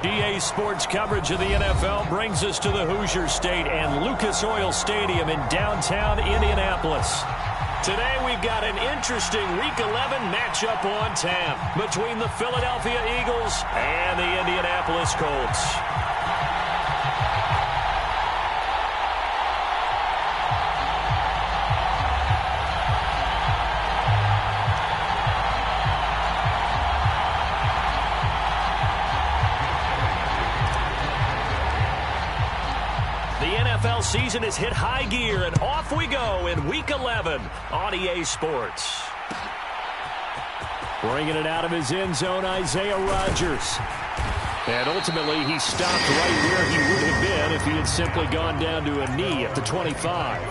EA Sports coverage of the NFL brings us to the Hoosier State and Lucas Oil Stadium in downtown Indianapolis. Today we've got an interesting Week 11 matchup on tap between the Philadelphia Eagles and the Indianapolis Colts. NFL season has hit high gear, and off we go in Week 11 on EA Sports. Bringing it out of his end zone, Isaiah Rodgers. And ultimately, he stopped right where he would have been if he had simply gone down to a knee at the 25.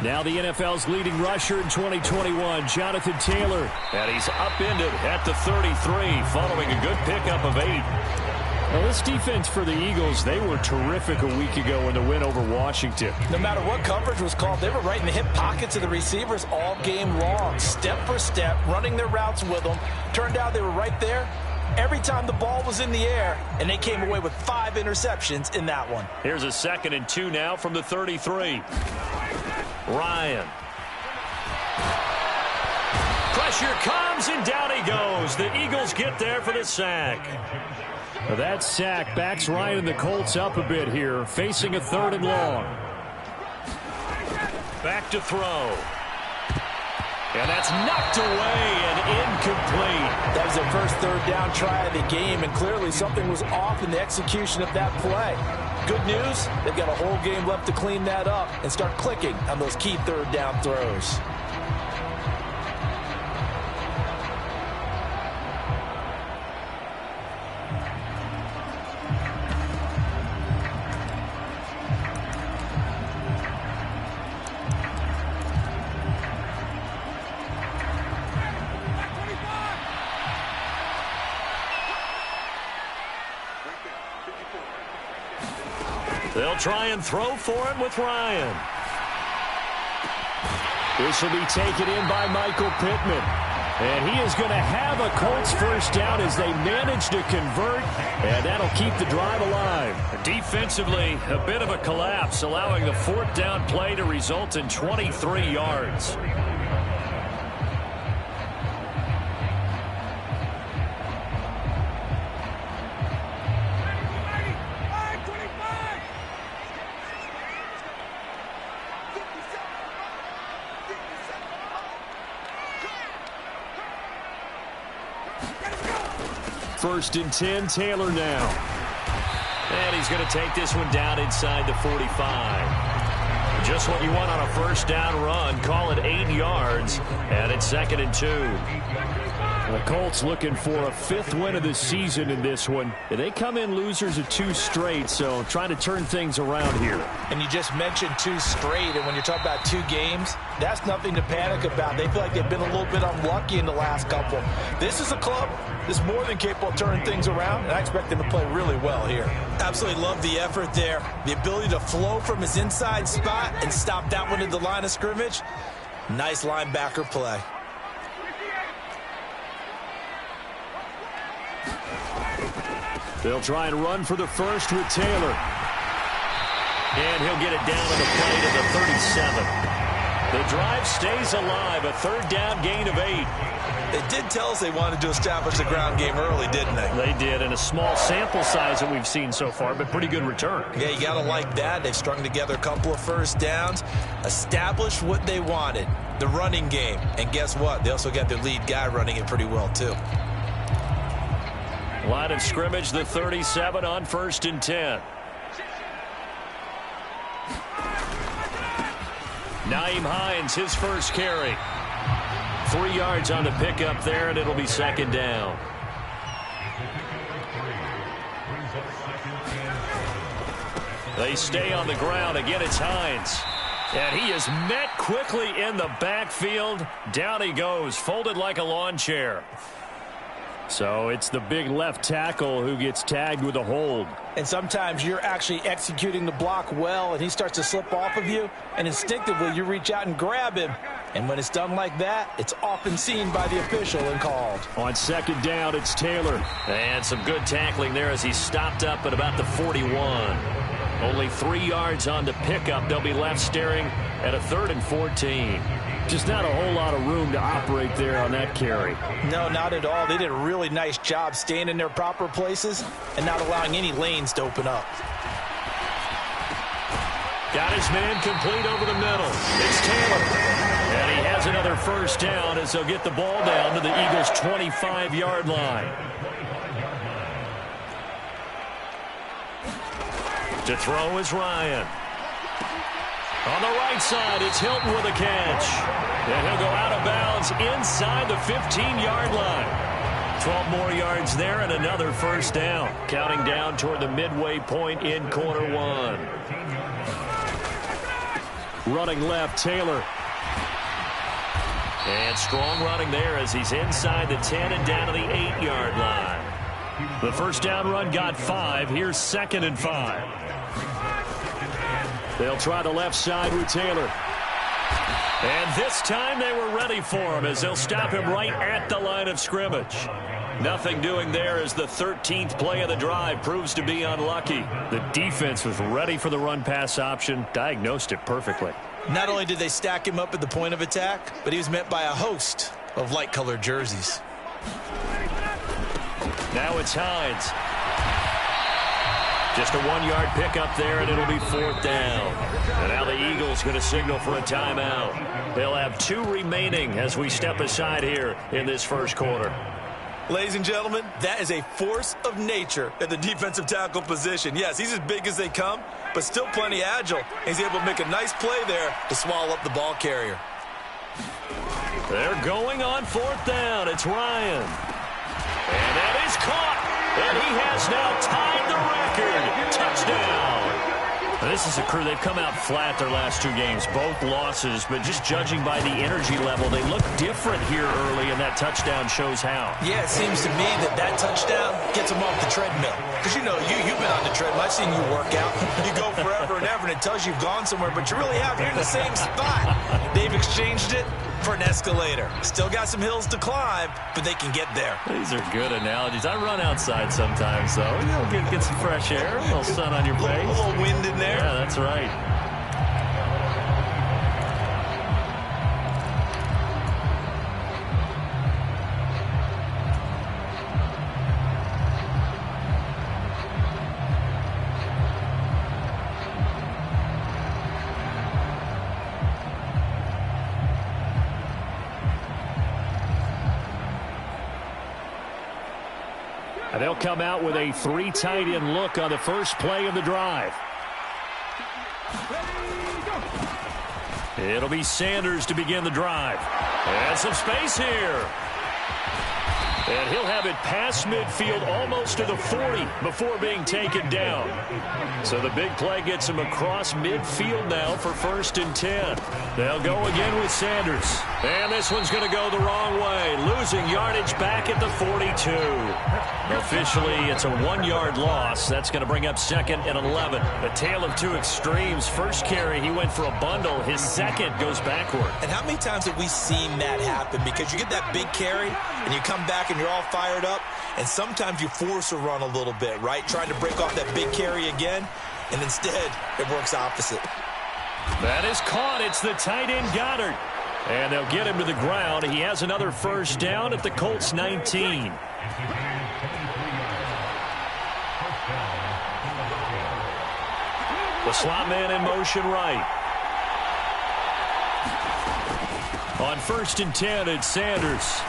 Now the NFL's leading rusher in 2021, Jonathan Taylor. And he's upended at the 33 following a good pickup of 8. Well, this defense for the Eagles, they were terrific a week ago in the win over Washington. No matter what coverage was called, they were right in the hip pockets of the receivers all game long, step for step, running their routes with them. Turned out they were right there every time the ball was in the air, and they came away with 5 interceptions in that one. Here's a 2nd and 2 now from the 33. Ryan. Pressure comes, and down he goes. The Eagles get there for the sack. Well, that sack backs Ryan and the Colts up a bit here, facing a 3rd and long. Back to throw. And that's knocked away and incomplete. That was their first 3rd down try of the game, and clearly something was off in the execution of that play. Good news, they've got a whole game left to clean that up and start clicking on those key 3rd down throws. They'll try and throw for him with Ryan. This will be taken in by Michael Pittman. And he is going to have a Colts first down as they manage to convert, and that'll keep the drive alive. Defensively, a bit of a collapse, allowing the 4th down play to result in 23 yards. First and 10, Taylor now. And he's going to take this one down inside the 45. Just what you want on a first down run. Call it 8 yards. And it's 2nd and 2. The Colts looking for a 5th win of the season in this one. They come in losers of 2 straight, so trying to turn things around here. And you just mentioned 2 straight, and when you're talking about 2 games, that's nothing to panic about. They feel like they've been a little bit unlucky in the last couple. This is a club that's more than capable of turning things around, and I expect them to play really well here. Absolutely love the effort there. The ability to flow from his inside spot and stop that one at the line of scrimmage. Nice linebacker play. They'll try and run for the first with Taylor. And he'll get it down to the play to the 37. The drive stays alive, a 3rd down gain of 8. They did tell us they wanted to establish the ground game early, didn't they? They did, and a small sample size that we've seen so far, but pretty good return. Yeah, you got to like that. They've strung together a couple of first downs, established what they wanted, the running game. And guess what? They also got their lead guy running it pretty well, too. Line of scrimmage, the 37 on 1st and 10. Nyheim Hines, his first carry. 3 yards on the pickup there, and it'll be 2nd down. They stay on the ground. Again, it's Hines. And he is met quickly in the backfield. Down he goes, folded like a lawn chair. So it's the big left tackle who gets tagged with a hold. And sometimes you're actually executing the block well, and he starts to slip off of you, and instinctively you reach out and grab him. And when it's done like that, it's often seen by the official and called. On second down, it's Taylor. And some good tackling there as he stopped up at about the 41. Only 3 yards on the pickup. They'll be left staring at a 3rd and 14. Just not a whole lot of room to operate there on that carry. No, not at all. They did a really nice job staying in their proper places and not allowing any lanes to open up. Got his man complete over the middle. It's Taylor. And he has another first down as they'll get the ball down to the Eagles' 25-yard line. To throw is Ryan. On the right side, it's Hilton with a catch. And he'll go out of bounds inside the 15-yard line. 12 more yards there and another first down. Counting down toward the midway point in quarter one. Running left, Taylor. And strong running there as he's inside the 10 and down to the 8-yard line. The first down run got 5. Here's 2nd and 5. They'll try the left side with Taylor. And this time they were ready for him as they'll stop him right at the line of scrimmage. Nothing doing there as the 13th play of the drive proves to be unlucky. The defense was ready for the run-pass option, diagnosed it perfectly. Not only did they stack him up at the point of attack, but he was met by a host of light-colored jerseys. Now it's Hines. Just a 1-yard pickup there, and it'll be 4th down. And now the Eagles going to signal for a timeout. They'll have 2 remaining as we step aside here in this first quarter. Ladies and gentlemen, that is a force of nature at the defensive tackle position. Yes, he's as big as they come, but still plenty agile. He's able to make a nice play there to swallow up the ball carrier. They're going on 4th down. It's Ryan. And that is caught. And he has now tied the record. Touchdown. This is a crew. They've come out flat their last 2 games, both losses, but just judging by the energy level, they look different here early, and that touchdown shows how. Yeah, it seems to me that touchdown gets them off the treadmill. Because, you know, you've been on the treadmill. I've seen you work out. You go forever and ever, and it tells you you've gone somewhere, but you really haven't. You're in the same spot. They've exchanged it for an escalator. Still got some hills to climb, but they can get there. These are good analogies. I run outside sometimes, though. You know, get some fresh air, a little sun on your face. A little wind in there. Yeah, that's right. And they'll come out with a 3 tight end look on the first play of the drive. It'll be Sanders to begin the drive. And some space here. And he'll have it past midfield almost to the 40 before being taken down. So the big play gets him across midfield now for 1st and 10. They'll go again with Sanders. And this one's going to go the wrong way. Losing yardage back at the 42. Officially, it's a 1-yard loss. That's going to bring up 2nd and 11. A tale of 2 extremes. First carry, he went for a bundle. His second goes backward. And how many times have we seen that happen? Because you get that big carry, and you come back and you're all fired up, and sometimes you force a run a little bit, right? Trying to break off that big carry again, and instead it works opposite. That is caught. It's the tight end Goddard. And they'll get him to the ground. He has another first down at the Colts 19. The slot man in motion right. On 1st and 10, it's Sanders.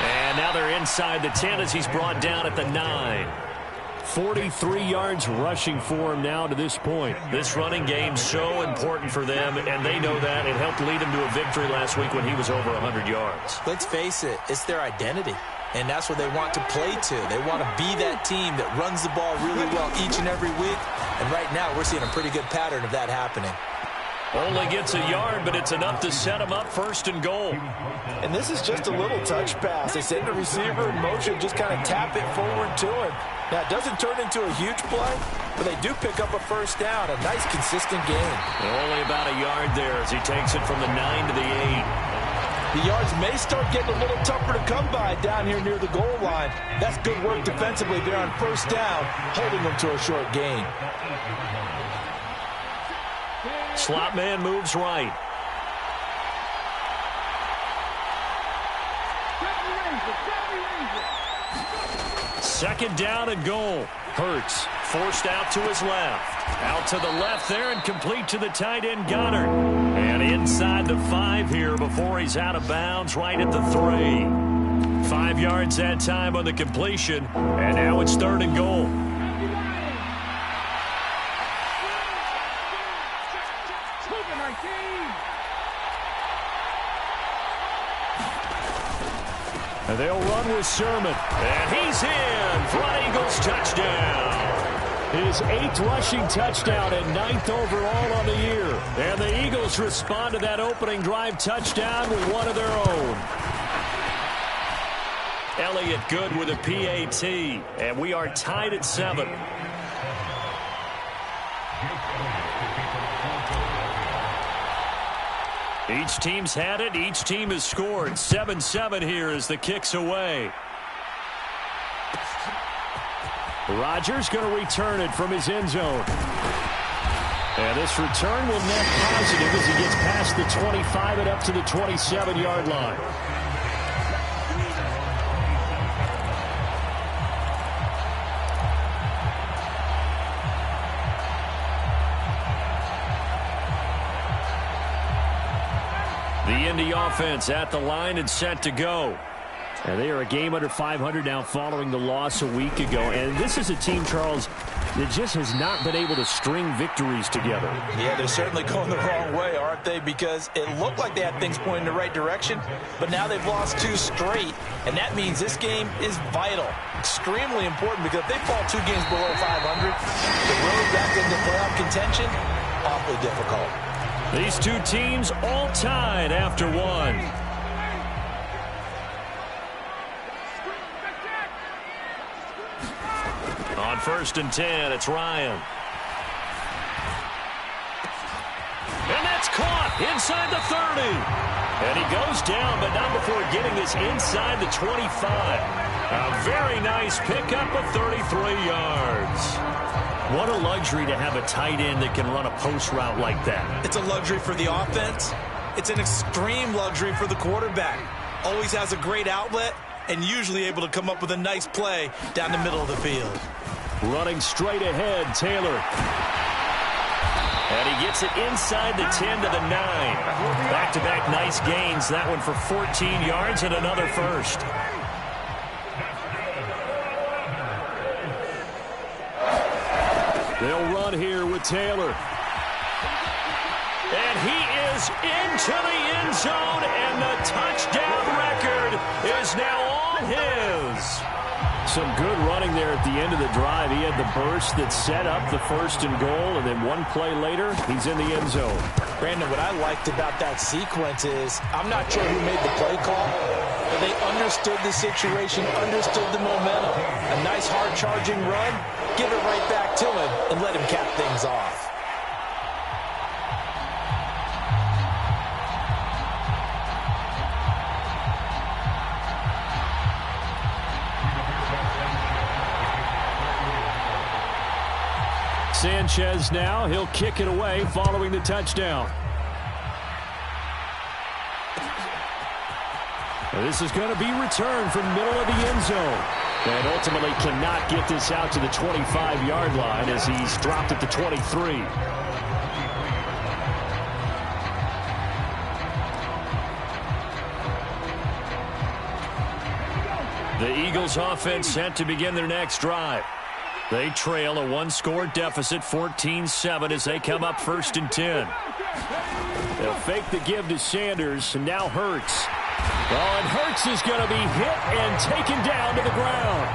And now they're inside the 10 as he's brought down at the 9. 43 yards rushing for him now to this point. This running game so important for them, and they know that. It helped lead him to a victory last week when he was over 100 yards. Let's face it, it's their identity. and that's what they want to play to. They want to be that team that runs the ball really well each and every week, and right now we're seeing a pretty good pattern of that happening. Only gets a yard, but it's enough to set him up first and goal. And this is just a little touch pass. They send the receiver in motion, just kind of tap it forward to him. Now, it doesn't turn into a huge play, but they do pick up a first down. A nice, consistent game. Only about a yard there as he takes it from the 9 to the 8. The yards may start getting a little tougher to come by down here near the goal line. That's good work defensively there on first down, holding them to a short gain. Slot man moves right. Second down and goal. Hurts forced out to his left. Out to the left there and complete to the tight end Goddard. And inside the 5 here before he's out of bounds right at the 3. 5 yards that time on the completion. And now it's third and goal. And they'll run with Sermon. And he's in for an Eagles touchdown. His 8th rushing touchdown and 9th overall on the year. And the Eagles respond to that opening drive touchdown with one of their own. Elliott good with a PAT. And we are tied at 7. Each team's had it. Each team has scored. 7-7 here as the kick's away. Rodgers going to return it from his end zone. And this return will net positive as he gets past the 25 and up to the 27-yard line. The Indy offense at the line and set to go. And they are a game under 500 now following the loss a week ago. And this is a team, Charles, that just has not been able to string victories together. Yeah, they're certainly going the wrong way, aren't they? Because it looked like they had things pointing in the right direction, but now they've lost 2 straight, and that means this game is vital, extremely important, because if they fall 2 games below 500, the road back into playoff contention, awfully difficult. These 2 teams all tied after 1. On 1st and 10, it's Ryan. And that's caught inside the 30. And he goes down, but not before getting this inside the 25. A very nice pickup of 33 yards. What a luxury to have a tight end that can run a post route like that. It's a luxury for the offense. It's an extreme luxury for the quarterback. Always has a great outlet and usually able to come up with a nice play down the middle of the field. Running straight ahead, Taylor. And he gets it inside the 10 to the 9. Back-to-back nice gains. That one for 14 yards and another first. They'll run here with Taylor. And he is into the end zone, and the touchdown record is now all his. Some good running there at the end of the drive. He had the burst that set up the 1st and goal, and then one play later, he's in the end zone. Brandon, what I liked about that sequence is, I'm not sure who made the play call, but they understood the situation, understood the momentum. A nice hard-charging run, give it right back to him, and let him cap things off. Sanchez now, he'll kick it away following the touchdown. And this is going to be returned from middle of the end zone. And ultimately cannot get this out to the 25-yard line as he's dropped at the 23. The Eagles offense set to begin their next drive. They trail a 1-score deficit, 14-7, as they come up 1st and 10. They'll fake the give to Sanders, and now Hurts. Oh, and Hurts is going to be hit and taken down to the ground.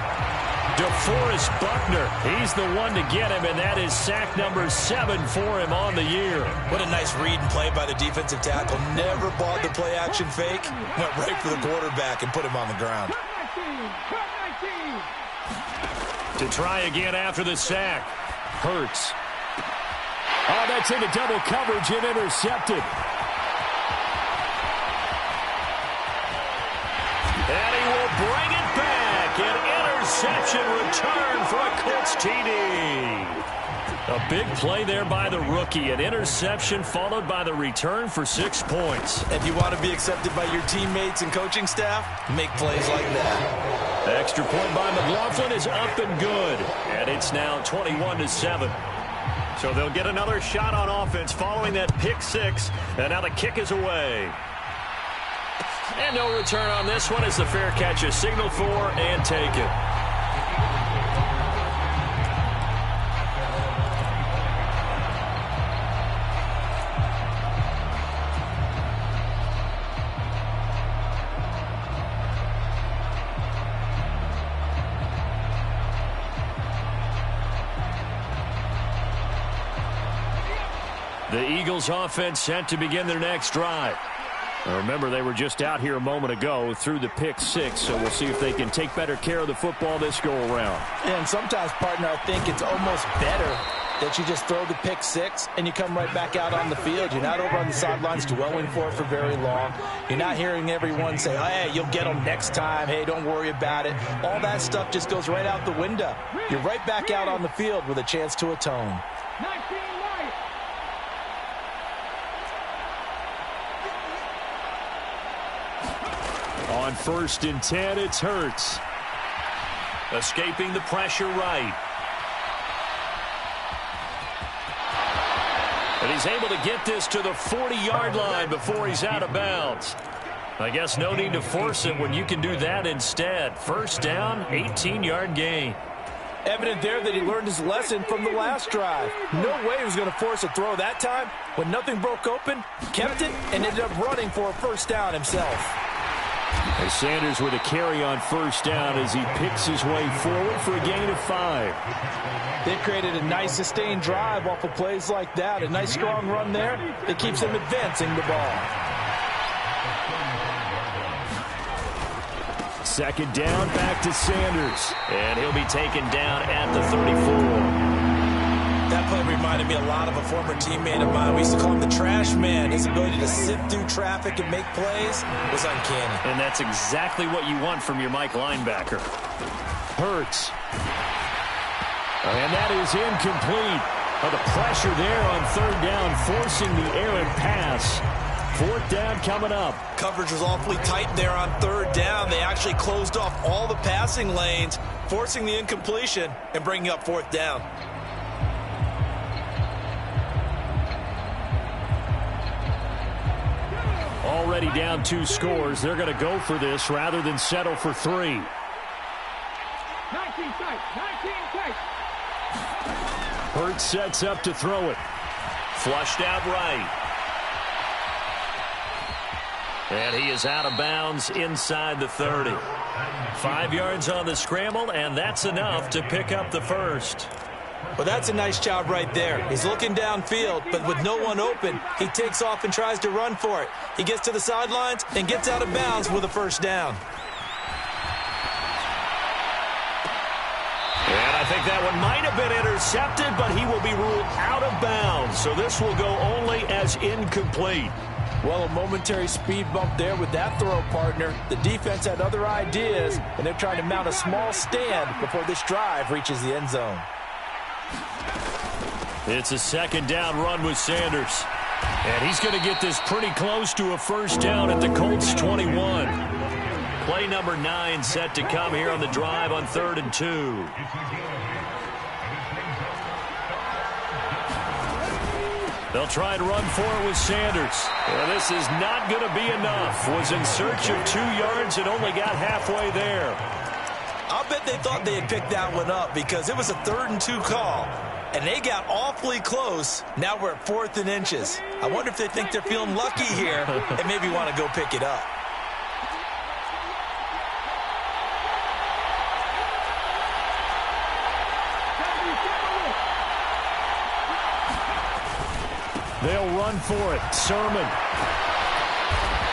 DeForest Buckner, he's the one to get him, and that is sack number 7 for him on the year. What a nice read and play by the defensive tackle. Never bought the play-action fake. Went right for the quarterback and put him on the ground. To try again after the sack. Hurts. Oh, that's into double coverage and intercepted. And he will bring it back. An interception return for a Colts TD. A big play there by the rookie. An interception followed by the return for 6 points. If you want to be accepted by your teammates and coaching staff, make plays like that. The extra point by McLaughlin is up and good. And it's now 21-7. So they'll get another shot on offense following that pick 6. And now the kick is away. And no return on this one as the fair catch is signaled for and taken. The Eagles offense set to begin their next drive. Remember, they were just out here a moment ago through the pick 6, so we'll see if they can take better care of the football this go-around. And sometimes, partner, I think it's almost better that you just throw the pick 6 and you come right back out on the field. You're not over on the sidelines dwelling for it for very long. You're not hearing everyone say, hey, you'll get them next time. Hey, don't worry about it. All that stuff just goes right out the window. You're right back out on the field with a chance to atone. On 1st and 10, it's Hurts. Escaping the pressure right. And he's able to get this to the 40-yard line before he's out of bounds. I guess no need to force it when you can do that instead. First down, 18-yard gain. Evident there that he learned his lesson from the last drive. No way he was going to force a throw that time. When nothing broke open, kept it, and ended up running for a first down himself. As Sanders with a carry on first down as he picks his way forward for a gain of 5. They created a nice sustained drive off of plays like that. A nice strong run there that keeps them advancing the ball. 2nd down, back to Sanders. And he'll be taken down at the 34. That play reminded me a lot of a former teammate of mine. We used to call him the trash man. His ability to sift through traffic and make plays was uncanny. And that's exactly what you want from your Mike linebacker. Hurts. And that is incomplete. The pressure there on 3rd down, forcing the errant pass. 4th down coming up. Coverage was awfully tight there on 3rd down. They actually closed off all the passing lanes, forcing the incompletion and bringing up 4th down. Already down 2 scores. They're going to go for this rather than settle for 3. 19 tight. Hurts sets up to throw it. Flushed out right. And he is out of bounds inside the 30. 5 yards on the scramble, and that's enough to pick up the first. Well, that's a nice job right there. He's looking downfield, but with no one open, he takes off and tries to run for it. He gets to the sidelines and gets out of bounds with a first down. And I think that one might have been intercepted, but he will be ruled out of bounds. So this will go only as incomplete. Well, a momentary speed bump there with that throw, partner. The defense had other ideas, and they're trying to mount a small stand before this drive reaches the end zone. It's a 2nd down run with Sanders. And he's going to get this pretty close to a first down at the Colts 21. Play number 9 set to come here on the drive on 3rd and 2. They'll try and run for it with Sanders. Well, this is not going to be enough. Was in search of 2 yards and only got halfway there. I'll bet they thought they had picked that one up because it was a 3rd and 2 call. And they got awfully close. Now we're at 4th and inches. I wonder if they think they're feeling lucky here and maybe want to go pick it up. They'll run for it. Sermon.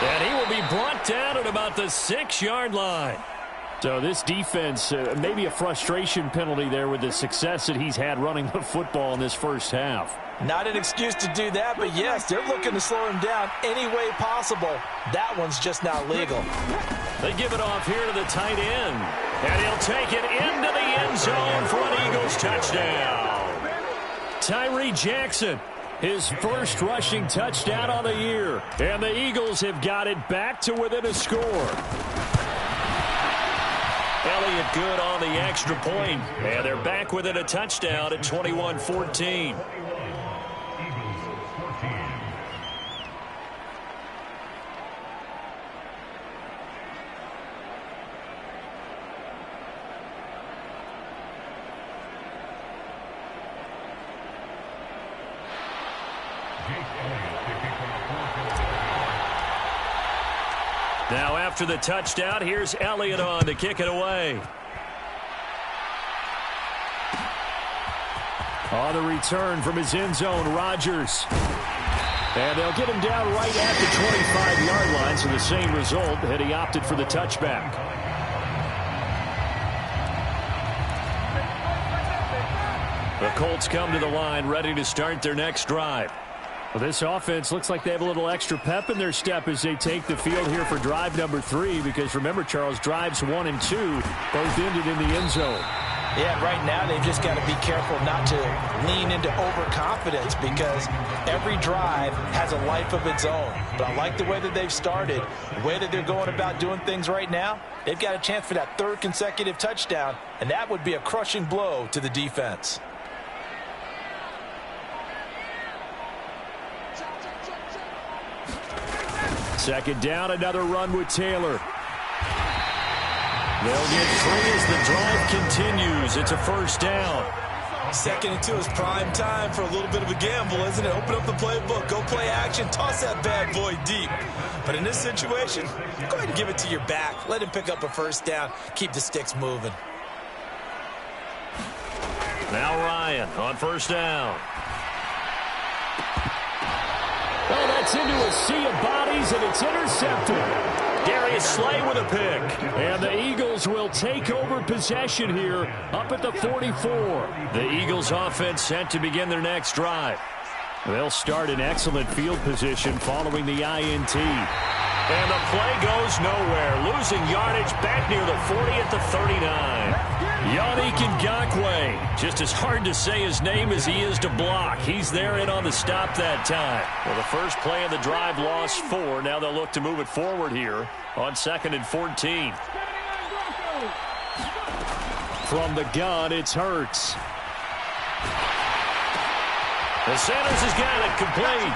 And he will be brought down at about the 6-yard line. So this defense, maybe a frustration penalty there with the success that he's had running the football in this first half. Not an excuse to do that, but yes, they're looking to slow him down any way possible. That one's just not legal. They give it off here to the tight end. And he'll take it into the end zone for an Eagles touchdown. Tyree Jackson, his first rushing touchdown on the year. And the Eagles have got it back to within a score. Elliott good on the extra point. And they're back within a touchdown at 21-14. Now after the touchdown, here's Elliott on to kick it away. On the return from his end zone, Rodgers. And they'll get him down right at the 25-yard line, so the same result had he opted for the touchback. The Colts come to the line, ready to start their next drive. Well, this offense looks like they have a little extra pep in their step as they take the field here for drive number 3, because remember, Charles, drives 1 and 2 both ended in the end zone. Yeah, right now they've just got to be careful not to lean into overconfidence, because every drive has a life of its own. But I like the way that they've started, the way that they're going about doing things right now. They've got a chance for that 3rd consecutive touchdown, and that would be a crushing blow to the defense. Second down, another run with Taylor. They'll get 3 as the drive continues. It's a first down. 2nd and 2 is prime time for a little bit of a gamble, isn't it? Open up the playbook, go play action, toss that bad boy deep. But in this situation, go ahead and give it to your back. Let him pick up a first down. Keep the sticks moving. Now Ryan on first down. Oh, that's into a sea of bodies, and it's intercepted. Darius Slay with a pick. And the Eagles will take over possession here up at the 44. The Eagles offense set to begin their next drive. They'll start in excellent field position following the INT. And the play goes nowhere. Losing yardage back near the 40 at the 39. Yannick Ngakoue. Just as hard to say his name as he is to block. He's there in on the stop that time. Well, the first play of the drive lost 4. Now they'll look to move it forward here on 2nd and 14. From the gun, it's Hurts. The Sanders has got it complete.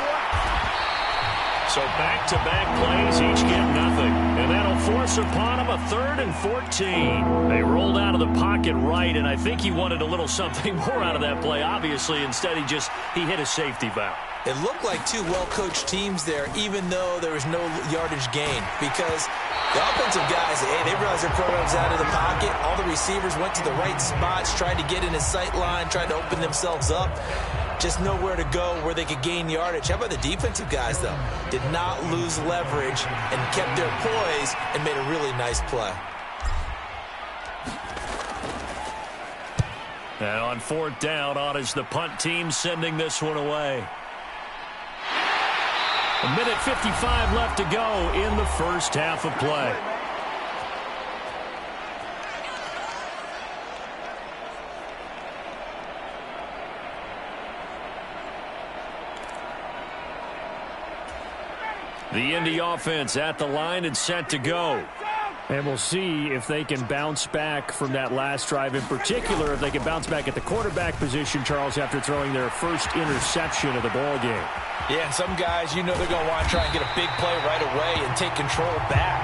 So back-to-back plays, each get nothing. And that'll force upon him a 3rd and 14. They rolled out of the pocket right, and I think he wanted a little something more out of that play, obviously. Instead, he hit a safety valve. It looked like 2 well-coached teams there, even though there was no yardage gain. Because the offensive guys, they realized their program's out of the pocket. All the receivers went to the right spots, tried to get in his sight line, tried to open themselves up. Just nowhere to go where they could gain yardage. How about the defensive guys, though? Did not lose leverage and kept their poise and made a really nice play. And on 4th down, on is the punt team sending this one away. 1:55 left to go in the first half of play. The Indy offense at the line and set to go. And we'll see if they can bounce back from that last drive. In particular, if they can bounce back at the quarterback position, Charles, after throwing their first interception of the ball game. Yeah, some guys, they're going to want to try and get a big play right away and take control back.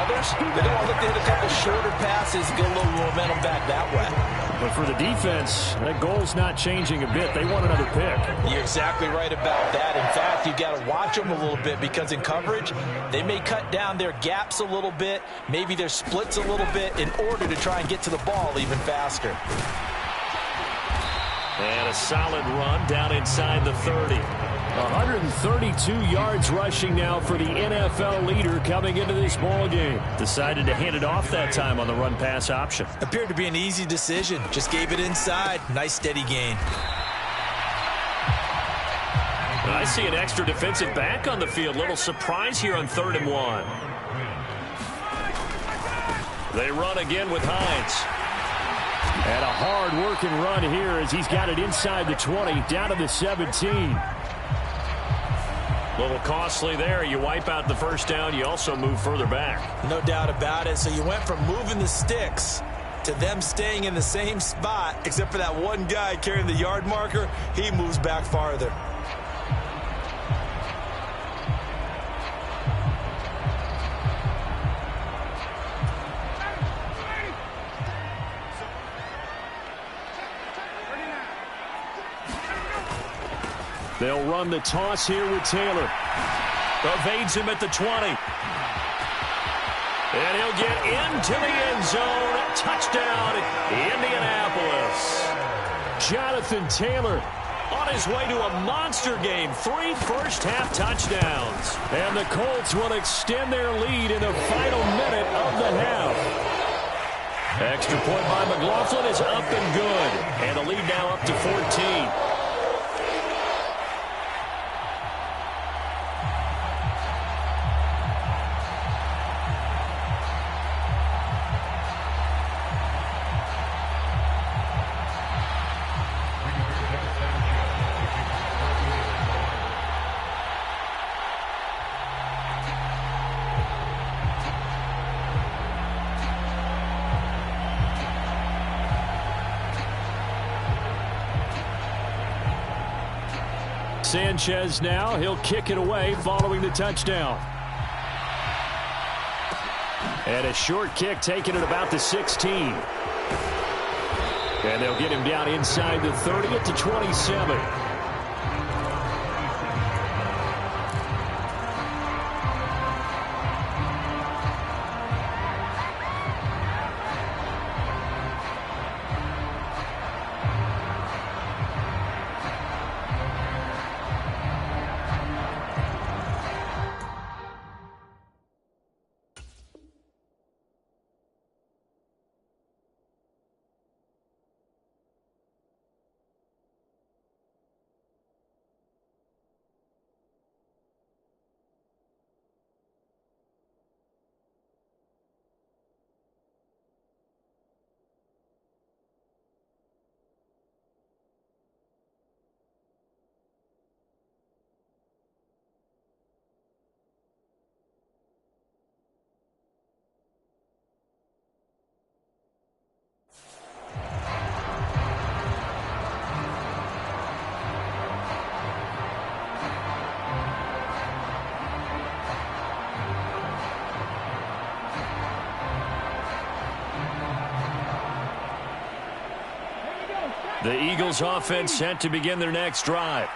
Others, they're going to look to hit a couple shorter passes and get a little momentum back that way. But for the defense, that goal's not changing a bit. They want another pick. You're exactly right about that. In fact, you've got to watch them a little bit, because in coverage, they may cut down their gaps a little bit, maybe their splits a little bit, in order to try and get to the ball even faster. And a solid run down inside the 30. 132 yards rushing now for the NFL leader coming into this ball game. Decided to hand it off that time on the run-pass option. Appeared to be an easy decision. Just gave it inside. Nice steady gain. I see an extra defensive back on the field. Little surprise here on 3rd and 1. They run again with Hines. And a hard-working run here as he's got it inside the 20, down to the 17. A little costly there. You wipe out the first down. You also move further back. No doubt about it. So you went from moving the sticks to them staying in the same spot, except for that one guy carrying the yard marker. He moves back farther. They'll run the toss here with Taylor. Evades him at the 20. And he'll get into the end zone. Touchdown, Indianapolis. Jonathan Taylor on his way to a monster game. 3 first-half touchdowns. And the Colts will extend their lead in the final minute of the half. Extra point by McLaughlin is up and good. And the lead now up to 14. Sanchez now. He'll kick it away following the touchdown. And a short kick taken at about the 16. And they'll get him down inside the 30 at the 27. The Eagles offense set to begin their next drive.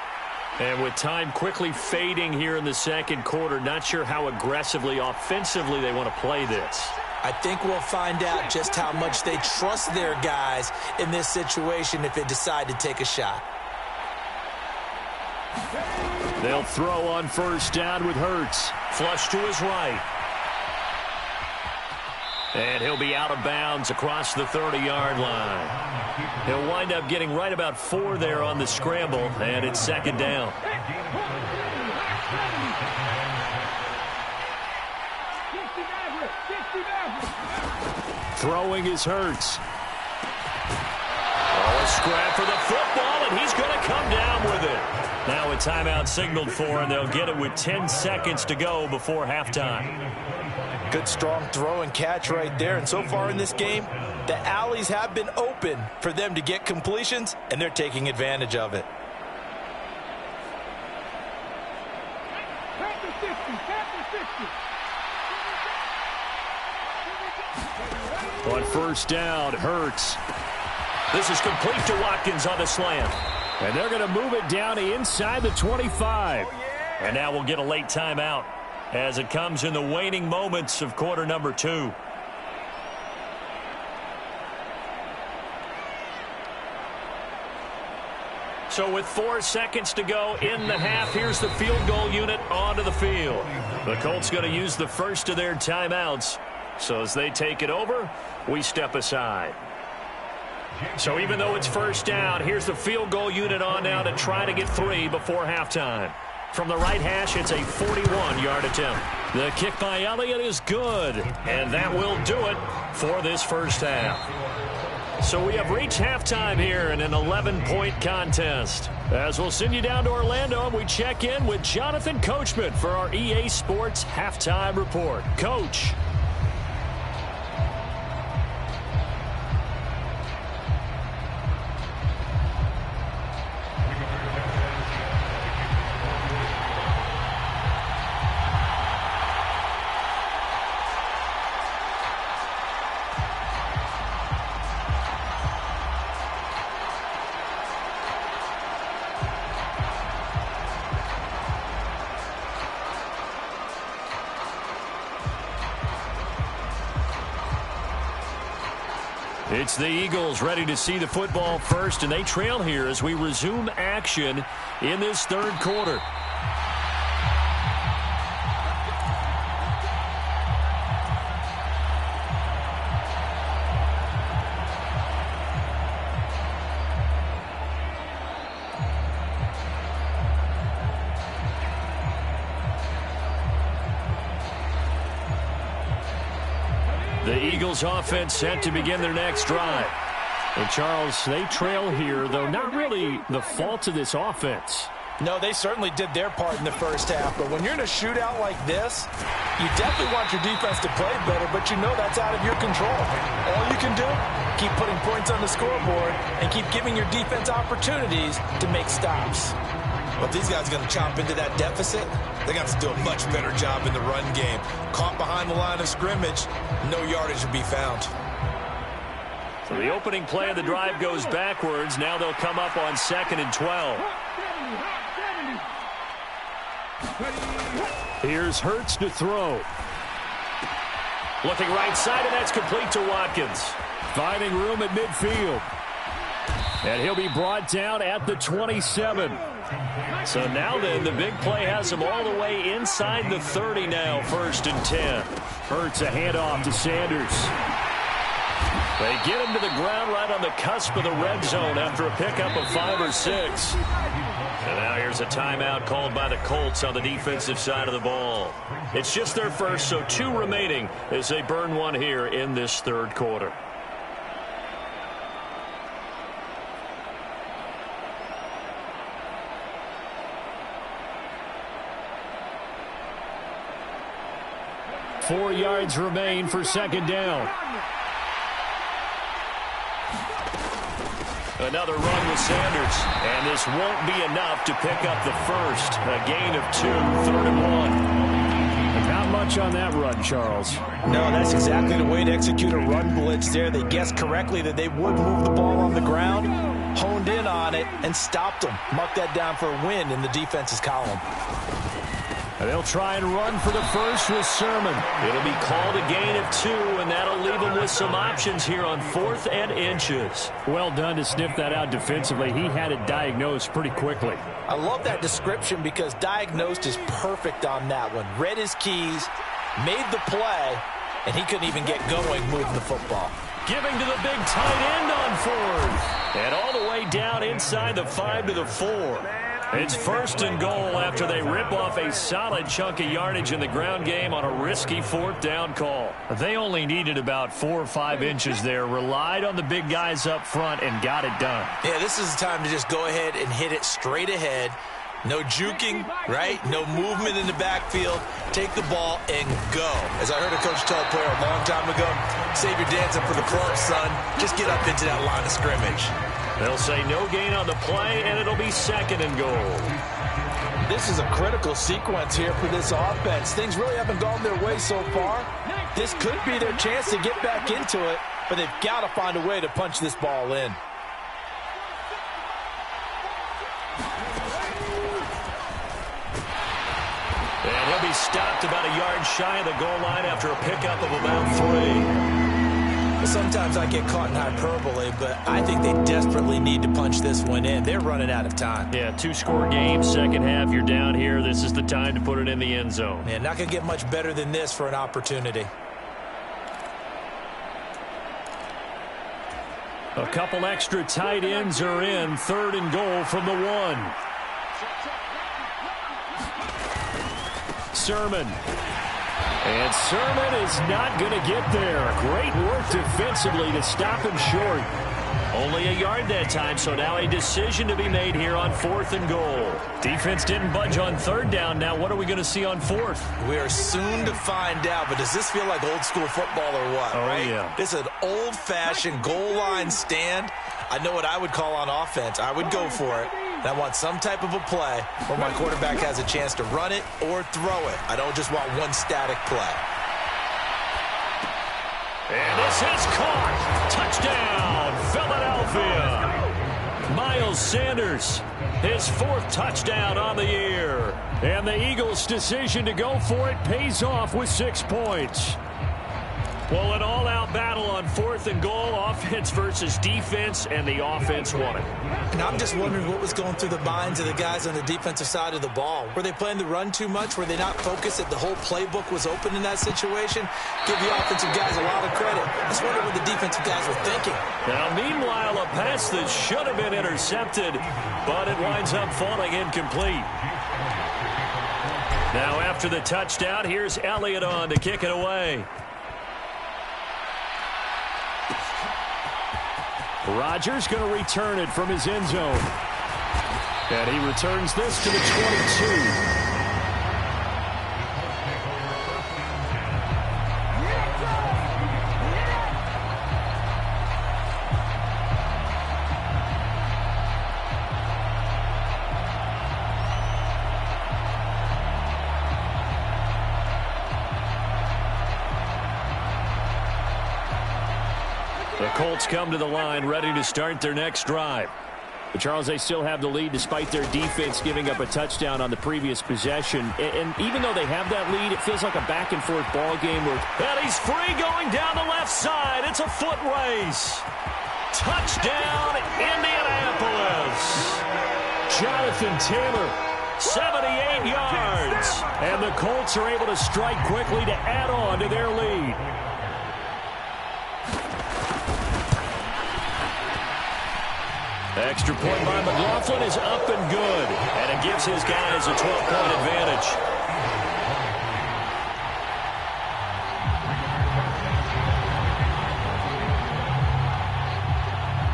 And with time quickly fading here in the second quarter, not sure how aggressively, offensively they want to play this. I think we'll find out just how much they trust their guys in this situation if they decide to take a shot. They'll throw on first down with Hurts. Flush to his right. And he'll be out of bounds across the 30-yard line. He'll wind up getting right about 4 there on the scramble, and it's second down. Throwing is Hurts. Oh, a scrap for the football, and he's going to come down with it. Now a timeout signaled for, and they'll get it with 10 seconds to go before halftime. Good, strong throw and catch right there. And so far in this game, the alleys have been open for them to get completions, and they're taking advantage of it. On first down, Hurts. This is complete to Watkins on the slant. And they're going to move it down inside the 25. And now we'll get a late timeout as it comes in the waning moments of quarter number 2. So with 4 seconds to go in the half, here's the field goal unit onto the field. The Colts going to use the first of their timeouts. So as they take it over, we step aside. So even though it's first down, here's the field goal unit on now to try to get 3 before halftime. From the right hash, it's a 41-yard attempt. The kick by Elliott is good, and that will do it for this first half. So we have reached halftime here in an 11-point contest. As we'll send you down to Orlando, and we check in with Jonathan Coachman for our EA Sports Halftime Report. Coach. It's the Eagles ready to see the football first, and they trail here as we resume action in this third quarter. The Eagles offense set to begin their next drive. And Charles, they trail here, though not really the fault of this offense. No, they certainly did their part in the first half. But when you're in a shootout like this, you definitely want your defense to play better, but you know that's out of your control. All you can do, keep putting points on the scoreboard and keep giving your defense opportunities to make stops. Well, if these guys are going to chop into that deficit, they're going to have to do a much better job in the run game. Caught behind the line of scrimmage, no yardage will be found. So the opening play of the drive goes backwards. Now they'll come up on 2nd and 12. Here's Hurts to throw. Looking right side, and that's complete to Watkins. Finding room at midfield. And he'll be brought down at the 27. So now then, the big play has him all the way inside the 30 now, 1st and 10. Hurts a handoff to Sanders. They get him to the ground right on the cusp of the red zone after a pickup of 5 or 6. And now here's a timeout called by the Colts on the defensive side of the ball. It's just their first, so 2 remaining as they burn one here in this third quarter. Four yards remain for second down. Another run with Sanders, and this won't be enough to pick up the first. A gain of 2, 3rd and 1. Not much on that run, Charles. No, that's exactly the way to execute a run blitz there. They guessed correctly that they would move the ball on the ground, honed in on it, and stopped them. Marked that down for a win in the defense's column. And they'll try and run for the first with Sermon. It'll be called a gain of 2, and that'll leave them with some options here on 4th and inches. Well done to sniff that out defensively. He had it diagnosed pretty quickly. I love that description because diagnosed is perfect on that one. Read his keys, made the play, and he couldn't even get going moving the football. Giving to the big tight end on 4th. And all the way down inside the 5 to the 4. It's 1st and goal after they rip off a solid chunk of yardage in the ground game on a risky 4th down call. They only needed about 4 or 5 inches there, relied on the big guys up front, and got it done. Yeah, this is the time to just go ahead and hit it straight ahead. No juking, right? No movement in the backfield. Take the ball and go. As I heard a coach tell a player a long time ago, save your dancing for the club, son. Just get up into that line of scrimmage. They'll say no gain on the play, and it'll be 2nd and goal. This is a critical sequence here for this offense. Things really haven't gone their way so far. This could be their chance to get back into it, but they've got to find a way to punch this ball in. And he'll be stopped about a yard shy of the goal line after a pickup of about 3. Sometimes I get caught in hyperbole, but I think they desperately need to punch this one in. They're running out of time. Yeah, 2-score game, second half, you're down here. This is the time to put it in the end zone. Yeah, not going to get much better than this for an opportunity. A couple extra tight ends are in. 3rd and goal from the 1. Sermon. And Sermon is not going to get there. Great work defensively to stop him short. Only a yard that time, so now a decision to be made here on 4th and goal. Defense didn't budge on 3rd down. Now what are we going to see on 4th? We are soon to find out, but does this feel like old school football or what? Oh, right? Yeah. This is an old-fashioned goal line stand. I know what I would call on offense. I would go for it. And I want some type of a play where my quarterback has a chance to run it or throw it. I don't just want one static play. And this is caught. Touchdown, Philadelphia. Miles Sanders, his 4th touchdown on the year. And the Eagles' decision to go for it pays off with 6 points. Well, an all-out battle on 4th and goal, offense versus defense, and the offense won it. And I'm just wondering what was going through the minds of the guys on the defensive side of the ball. Were they playing the run too much? Were they not focused that the whole playbook was open in that situation? Give the offensive guys a lot of credit. I just wonder what the defensive guys were thinking. Now, meanwhile, a pass that should have been intercepted, but it winds up falling incomplete. Now, after the touchdown, here's Elliott on to kick it away. Rodgers going to return it from his end zone. And he returns this to the 22. The Colts come to the line ready to start their next drive. But Charles, they still have the lead despite their defense giving up a touchdown on the previous possession. And even though they have that lead, it feels like a back-and-forth ball game. And he's free going down the left side. It's a foot race. Touchdown, Indianapolis. Jonathan Taylor, 78 yards. And the Colts are able to strike quickly to add on to their lead. Extra point by McLaughlin is up and good. And it gives his guys a 12-point advantage.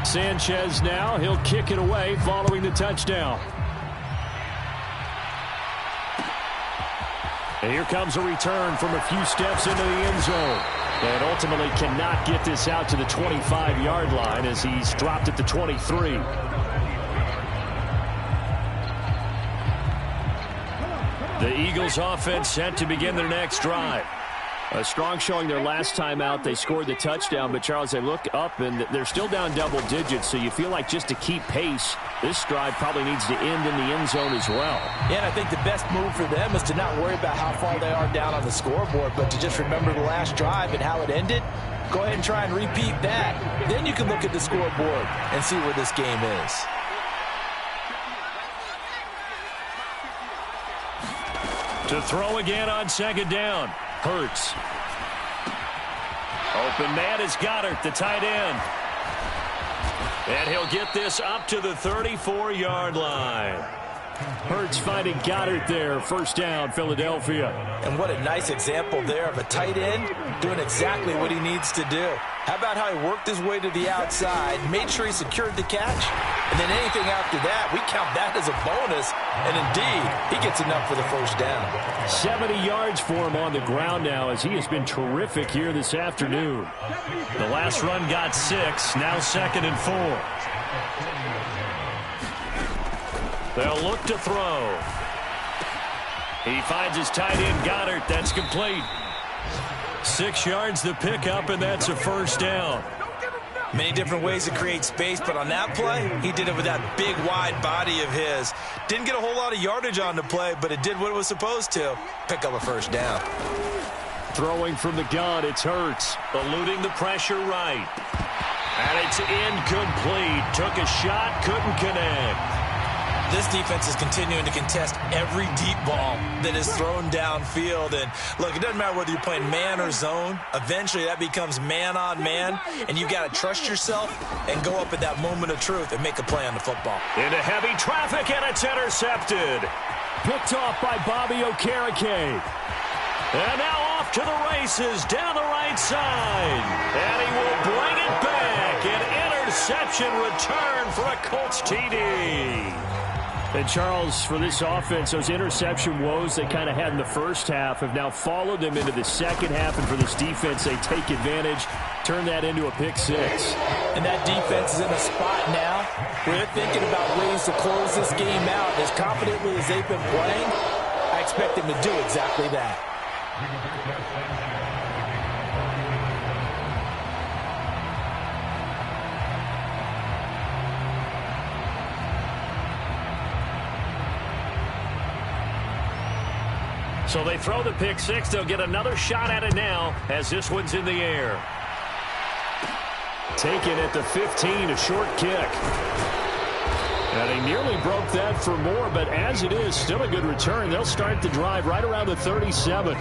Sanchez now. He'll kick it away following the touchdown. And here comes a return from a few steps into the end zone. And ultimately cannot get this out to the 25-yard line as he's dropped at the 23. The Eagles offense set to begin their next drive. A strong showing their last time out. They scored the touchdown, but Charles, they look up and they're still down double digits, so you feel like just to keep pace, this drive probably needs to end in the end zone as well. Yeah, and I think the best move for them is to not worry about how far they are down on the scoreboard, but to just remember the last drive and how it ended. Go ahead and try and repeat that. Then you can look at the scoreboard and see where this game is. To throw again on second down. Hurts. Open man is Goddard, the tight end. And he'll get this up to the 34-yard line. Hurts finding Goddard there. First down, Philadelphia. And what a nice example there of a tight end doing exactly what he needs to do. How about how he worked his way to the outside, made sure he secured the catch, and then anything after that, we count that as a bonus. And indeed, he gets enough for the first down. 70 yards for him on the ground now as he has been terrific here this afternoon. The last run got 6, now 2nd and 4. They'll look to throw. He finds his tight end, Goddard. That's complete. 6 yards the pickup, and that's a first down. Many different ways to create space, but on that play, he did it with that big, wide body of his. Didn't get a whole lot of yardage on the play, but it did what it was supposed to. Pick up a first down. Throwing from the gun, it's Hurts. Eluding the pressure right. And it's incomplete. Took a shot, couldn't connect. This defense is continuing to contest every deep ball that is thrown downfield. And, look, it doesn't matter whether you're playing man or zone. Eventually, that becomes man on man, and you've got to trust yourself and go up at that moment of truth and make a play on the football. Into heavy traffic, and it's intercepted. Picked off by Bobby Okereke. And now off to the races down the right side. And he will bring it back. An interception return for a Colts TD. And, Charles, for this offense, those interception woes they kind of had in the first half have now followed them into the second half. And for this defense, they take advantage, turn that into a pick six. And that defense is in a spot now where they're thinking about ways to close this game out. As confidently as they've been playing, I expect them to do exactly that. So they throw the pick six. They'll get another shot at it now as this one's in the air. Taken at the 15, a short kick. And he nearly broke that for more, but as it is, still a good return. They'll start the drive right around the 37.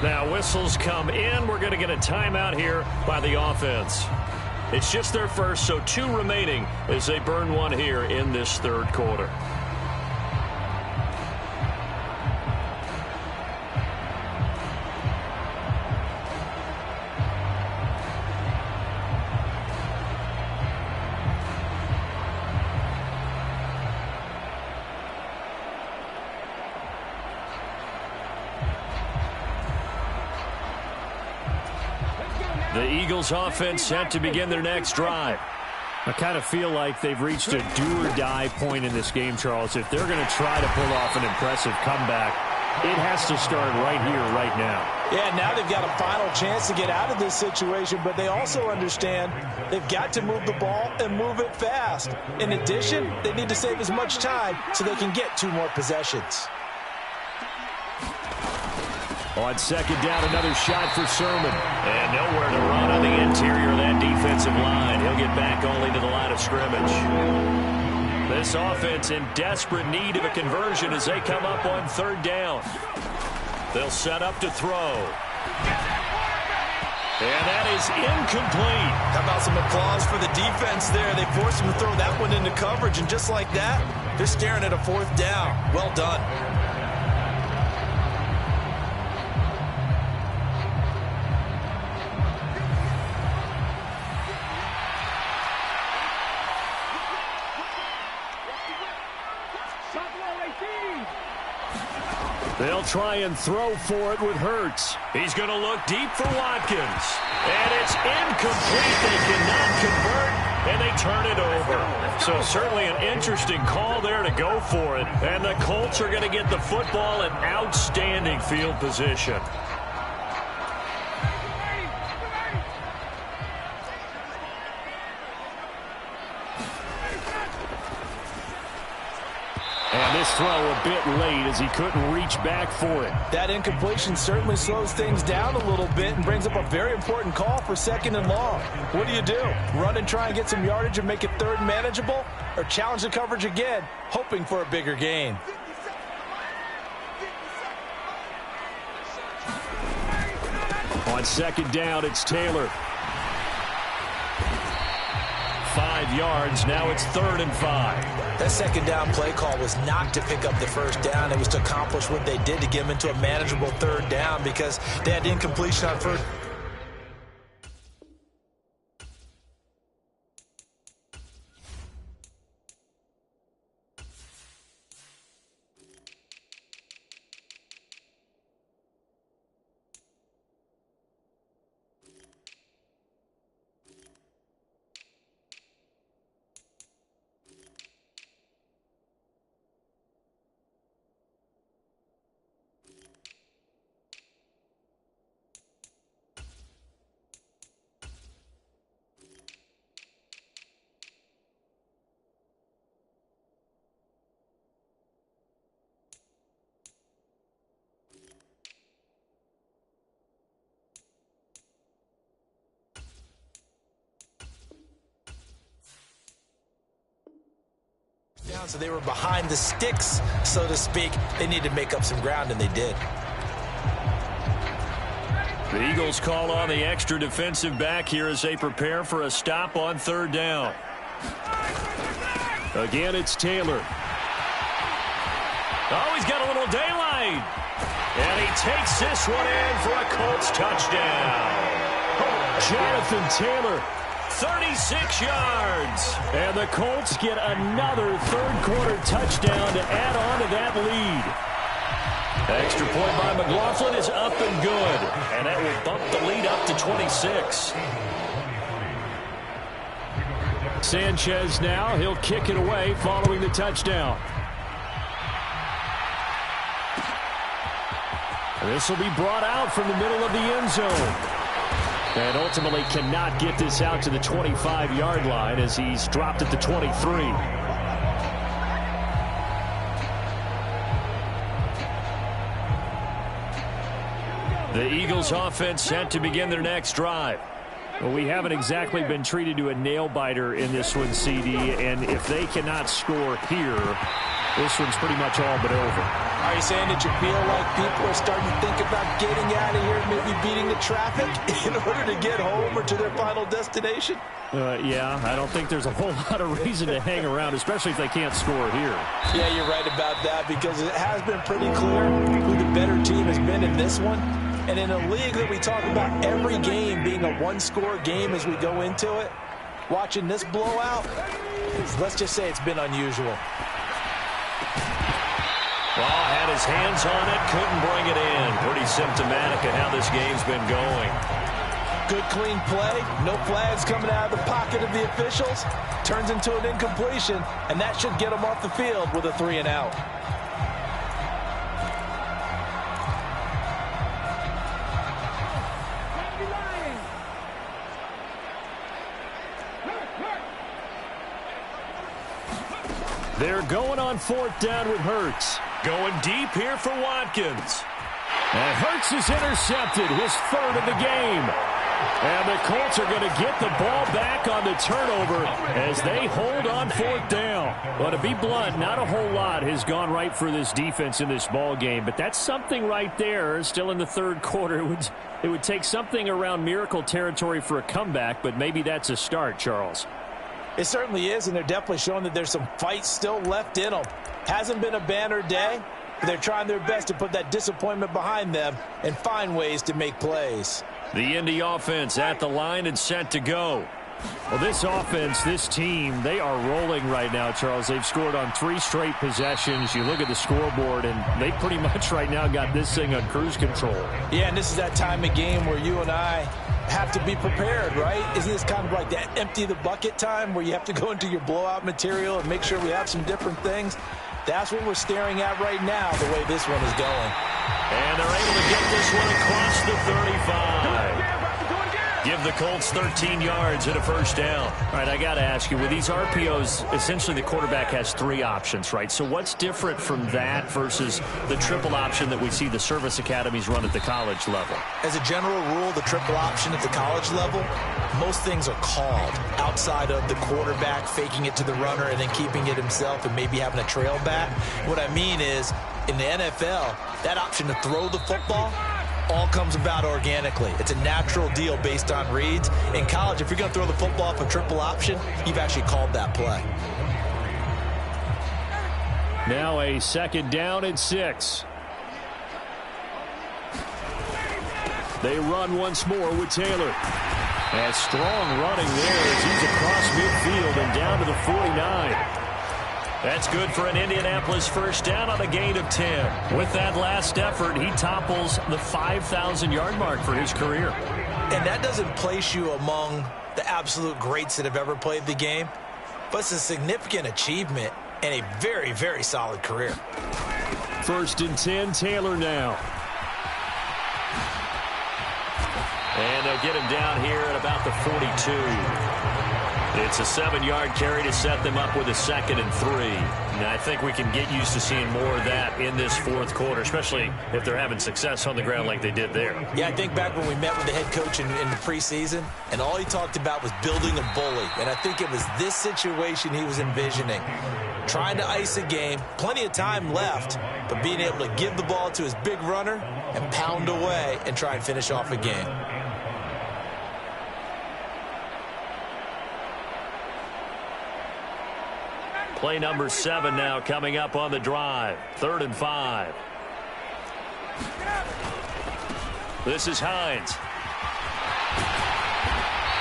Now whistles come in. We're going to get a timeout here by the offense. It's just their first, so 2 remaining as they burn one here in this third quarter. The Eagles offense set to begin their next drive. I kind of feel like they've reached a do-or-die point in this game, Charles. If they're going to try to pull off an impressive comeback, it has to start right here, right now. Yeah, now they've got a final chance to get out of this situation, but they also understand they've got to move the ball and move it fast. In addition, they need to save as much time so they can get 2 more possessions. On second down, another shot for Sermon. And nowhere to run on the interior of that defensive line. He'll get back only to the line of scrimmage. This offense in desperate need of a conversion as they come up on third down. They'll set up to throw. And that is incomplete. How about some applause for the defense there? They forced him to throw that one into coverage, and just like that, they're staring at a 4th down. Well done. They'll try and throw for it with Hurts. He's going to look deep for Watkins. And it's incomplete. They cannot convert, and they turn it over. So certainly an interesting call there to go for it. And the Colts are going to get the football in outstanding field position. And this throw a bit late as he couldn't reach back for it. That incompletion certainly slows things down a little bit and brings up a very important call for 2nd and long. What do? Run and try and get some yardage and make it 3rd manageable? Or challenge the coverage again, hoping for a bigger gain? On second down, it's Taylor. 5 yards. Now it's 3rd and 5. That second down play call was not to pick up the first down. It was to accomplish what they did to get them into a manageable 3rd down because they had incompletion on first. So they were behind the sticks, so to speak. They needed to make up some ground, and they did. The Eagles call on the extra defensive back here as they prepare for a stop on 3rd down. Again, it's Taylor. Oh, he's got a little daylight. And he takes this one in for a Colts touchdown. Jonathan Taylor. 36 yards. And the Colts get another 3rd quarter touchdown to add on to that lead. Extra point by McLaughlin is up and good. And that will bump the lead up to 26. Sanchez now. He'll kick it away following the touchdown. This will be brought out from the middle of the end zone. And ultimately cannot get this out to the 25-yard line as he's dropped at the 23. The Eagles offense set to begin their next drive. Well, we haven't exactly been treated to a nail-biter in this one, CD, and if they cannot score here, this one's pretty much all but over. Are you saying that you feel like people are starting to think about getting out of here, maybe beating the traffic in order to get home or to their final destination? Yeah, I don't think there's a whole lot of reason to hang around, especially if they can't score here. Yeah, you're right about that because it has been pretty clear who the better team has been in this one. And in a league that we talk about every game being a one-score game as we go into it, watching this blowout, let's just say it's been unusual. Well, had his hands on it, couldn't bring it in. Pretty symptomatic of how this game's been going. Good, clean play. No flags coming out of the pocket of the officials. Turns into an incompletion, and that should get them off the field with a 3-and-out. They're going on 4th down with Hurts. Going deep here for Watkins. And Hurts is intercepted, his 3rd of the game. And the Colts are going to get the ball back on the turnover as they hold on 4th down. Well, to be blunt, not a whole lot has gone right for this defense in this ball game, but that's something right there. Still in the 3rd quarter, it would take something around miracle territory for a comeback, but maybe that's a start, Charles. It certainly is, and they're definitely showing that there's some fight still left in them. Hasn't been a banner day, but they're trying their best to put that disappointment behind them and find ways to make plays. The Indy offense at the line and set to go. Well, this offense, this team, they are rolling right now, Charles. They've scored on 3 straight possessions. You look at the scoreboard, and they pretty much right now got this thing on cruise control. Yeah, and this is that time of game where you and I have to be prepared, right? Isn't this kind of like that empty the bucket time where you have to go into your blowout material and make sure we have some different things? That's what we're staring at right now, the way this one is going. And they're able to get this one across the 35. Give the Colts 13 yards and a 1st down. All right, I got to ask you, with these RPOs, essentially the quarterback has 3 options, right? So what's different from that versus the triple option that we see the service academies run at the college level? As a general rule, the triple option at the college level, most things are called outside of the quarterback faking it to the runner and then keeping it himself and maybe having a trail back. What I mean is, in the NFL, that option to throw the football, all comes about organically. It's a natural deal based on reads. In college, if you're going to throw the football off a triple option, you've actually called that play. Now a 2nd down and 6. They run once more with Taylor. And strong running there as he's across midfield and down to the 49. That's good for an Indianapolis first down on a gain of 10. With that last effort, he topples the 5,000-yard mark for his career. And that doesn't place you among the absolute greats that have ever played the game, but it's a significant achievement and a very, very solid career. 1st and 10, Taylor now. And they'll get him down here at about the 42. It's a 7-yard carry to set them up with a 2nd and 3. And I think we can get used to seeing more of that in this 4th quarter, especially if they're having success on the ground like they did there. Yeah, I think back when we met with the head coach in the preseason, and all he talked about was building a bully. And I think it was this situation he was envisioning. Trying to ice a game, plenty of time left, but being able to give the ball to his big runner and pound away and try and finish off a game. Play number 7 now coming up on the drive. 3rd and 5. This is Hines.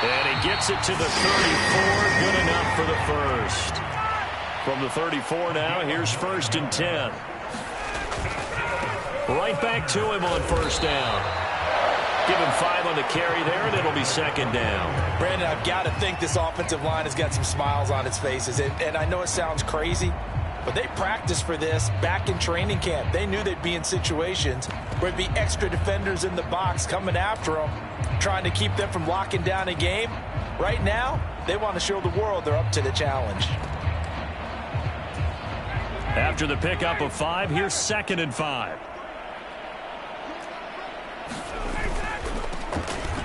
And he gets it to the 34. Good enough for the first. From the 34 now, here's 1st and 10. Right back to him on 1st down. Give him 5 on the carry there, and it'll be 2nd down. Brandon, I've got to think this offensive line has got some smiles on its faces. And I know it sounds crazy, but they practiced for this back in training camp. They knew they'd be in situations where there'd be extra defenders in the box coming after them, trying to keep them from locking down a game. Right now, they want to show the world they're up to the challenge. After the pickup of 5, here's 2nd and 5.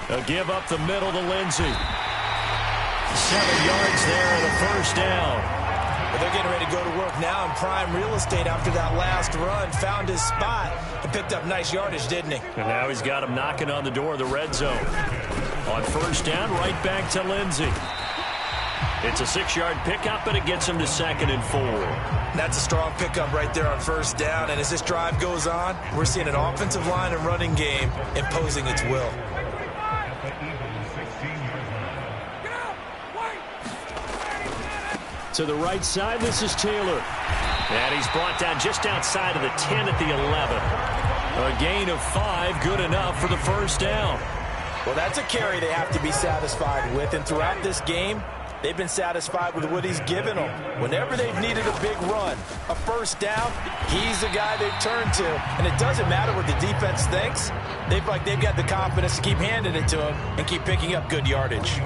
A give up the middle to Lindsey. 7 yards there and a 1st down. But they're getting ready to go to work now in prime real estate after that last run. Found his spot and picked up nice yardage, didn't he? And now he's got him knocking on the door of the red zone. On 1st down, right back to Lindsey. It's a 6-yard pickup, and it gets him to 2nd and 4. That's a strong pickup right there on 1st down. And as this drive goes on, we're seeing an offensive line and running game imposing its will. To the right side, this is Taylor. And he's brought down just outside of the 10 at the 11. A gain of 5, good enough for the 1st down. Well, that's a carry they have to be satisfied with. And throughout this game, they've been satisfied with what he's given them. Whenever they've needed a big run, a 1st down, he's the guy they've turned to. And it doesn't matter what the defense thinks. They've got the confidence to keep handing it to him and keep picking up good yardage.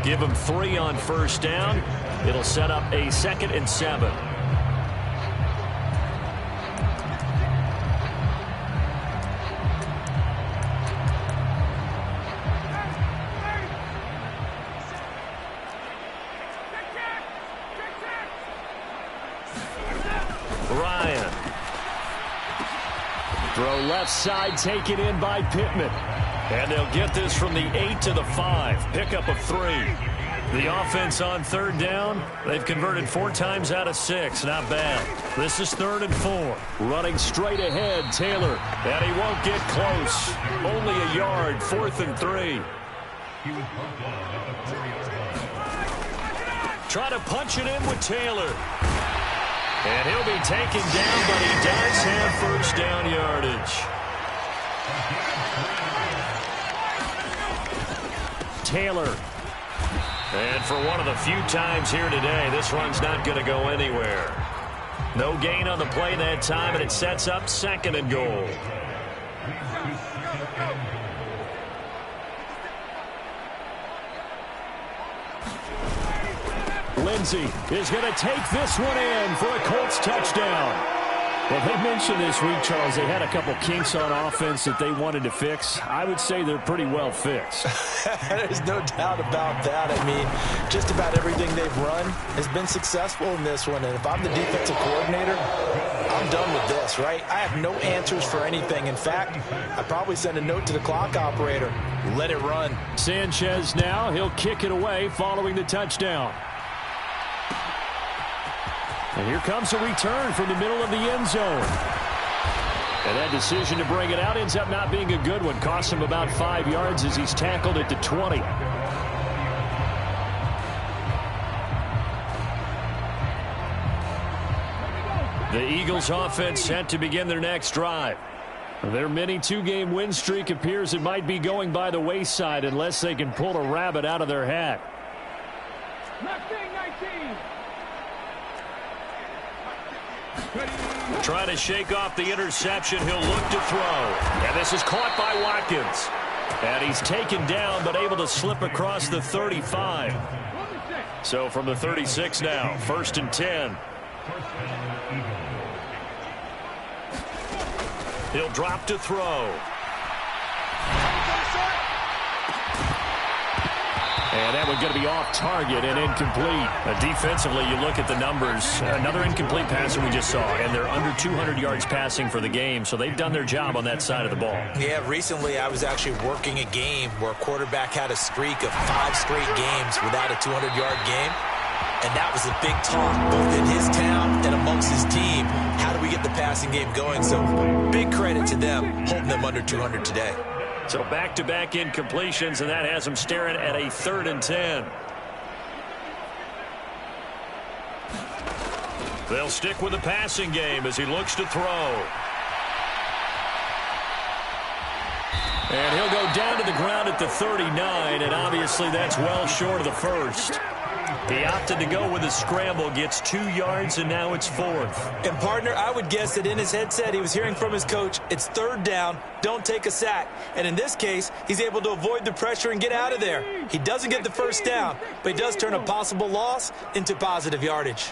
Give him 3 on 1st down. It'll set up a 2nd and 7. Ryan. Throw left side, taken in by Pittman. And they'll get this from the 8 to the 5. Pickup of 3. The offense on 3rd down, they've converted 4 times out of 6. Not bad. This is 3rd and 4. Running straight ahead, Taylor. And he won't get close. Only a yard, 4th and 3. Try to punch it in with Taylor. And he'll be taken down, but he does have 1st down yardage. Taylor. And for one of the few times here today, this run's not going to go anywhere. No gain on the play that time, and it sets up 2nd and goal. Lindsey is going to take this one in for a Colts touchdown. Well, they mentioned this week, Charles, they had a couple kinks on offense that they wanted to fix. I would say they're pretty well fixed. There's no doubt about that. I mean, just about everything they've run has been successful in this one. And if I'm the defensive coordinator, I'm done with this, right? I have no answers for anything. In fact, I'd probably send a note to the clock operator. Let it run. Sanchez now. He'll kick it away following the touchdown. And here comes a return from the middle of the end zone. And that decision to bring it out ends up not being a good one. Costs him about 5 yards as he's tackled at the 20. The Eagles offense set to begin their next drive. Their mini two-game win streak appears it might be going by the wayside unless they can pull a rabbit out of their hat. Trying to shake off the interception. He'll look to throw. And this is caught by Watkins. And he's taken down but able to slip across the 35. So from the 36 now, 1st and 10. He'll drop to throw. And that one's going to be off target and incomplete. Defensively, you look at the numbers. Another incomplete pass that we just saw, and they're under 200 yards passing for the game, so they've done their job on that side of the ball. Yeah, recently I was actually working a game where a quarterback had a streak of 5 straight games without a 200-yard game. And that was a big talk, both in his town and amongst his team. How do we get the passing game going? So big credit to them, holding them under 200 today. So back-to-back incompletions, and that has them staring at a 3rd and 10. They'll stick with the passing game as he looks to throw. And he'll go down to the ground at the 39, and obviously that's well short of the first. He opted to go with a scramble, gets 2 yards, and now it's 4th. And, partner, I would guess that in his headset he was hearing from his coach, it's 3rd down, don't take a sack. And in this case, he's able to avoid the pressure and get out of there. He doesn't get the first down, but he does turn a possible loss into positive yardage.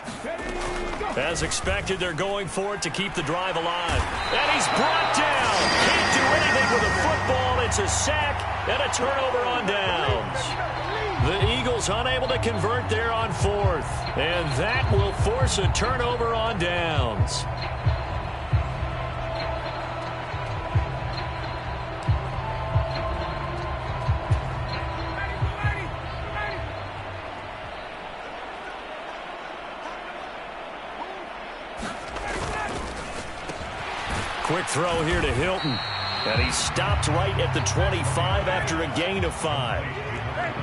As expected, they're going for it to keep the drive alive. And he's brought down. Can't do anything with a football. It's a sack and a turnover on downs. The Eagles unable to convert there on 4th. And that will force a turnover on downs. Quick throw here to Hilton. And he stopped right at the 25 after a gain of 5.